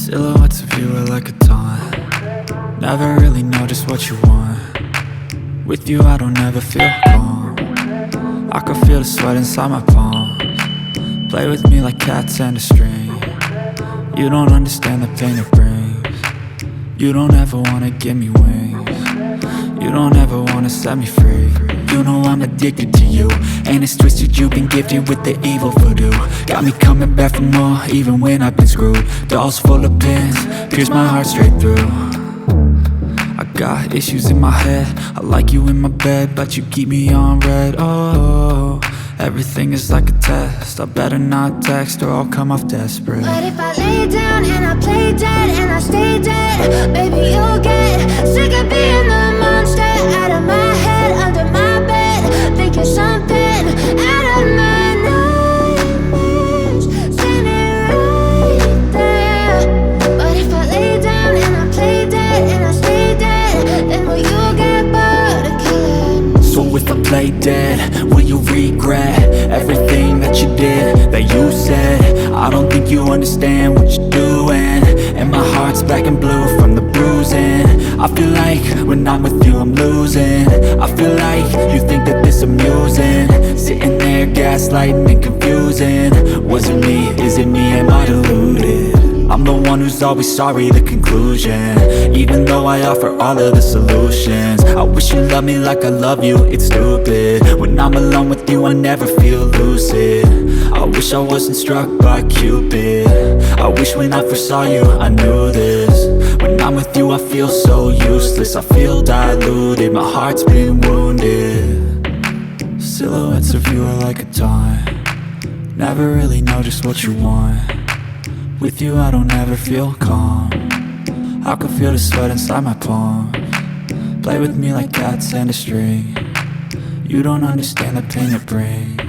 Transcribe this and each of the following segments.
Silhouettes of you are like a taunt. Never really know just what you want. With you I don't ever feel calm. I can feel the sweat inside my palms. Play with me like cats and a string. You don't understand the pain it brings. You don't ever wanna give me wings. You don't ever wanna set me free. You know I'm addicted to you, and it's twisted, you've been gifted with the evil voodoo. Got me coming back for more, even when I've been screwed. Dolls full of pins, pierce my heart straight through. I got issues in my head, I like you in my bed, but you keep me on red. Oh, everything is like a test, I better not text or I'll come off desperate. But if I lay down and I play dead and I stay dead, baby you'll get sick of being the monster out of my head, under my bed, thinking something out of my nightmares, standing right there. But if I lay down and I play dead and I stay dead, then will you get bored of killing? So if I play dead, will you regret everything that you did, that you said? I don't think you understand what you're doing, and my heart's black and blue from the bruising. I feel like when I'm with you I'm losing. I feel like you think that this amusing, sitting there gaslighting and confusing. Was it me? Is it me? Am I deluded? I'm the one who's always sorry, the conclusion. Even though I offer all of the solutions, I wish you loved me like I love you, it's stupid. When I'm alone with you I never feel lucid. I wish I wasn't struck by Cupid. I wish when I first saw you I knew this. When I'm with you I feel so useless, I feel diluted, my heart's been wounded. Silhouettes of you are like a taunt. Never really know just what you want. With you I don't ever feel calm. I can feel the sweat inside my palms. Play with me like cats and a string. You don't understand the pain it brings.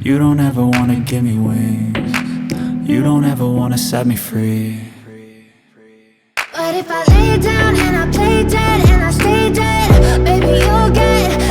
You don't ever wanna give me wings. You don't ever wanna set me free. But if I lay down and I play dead and I stay dead, baby you'll get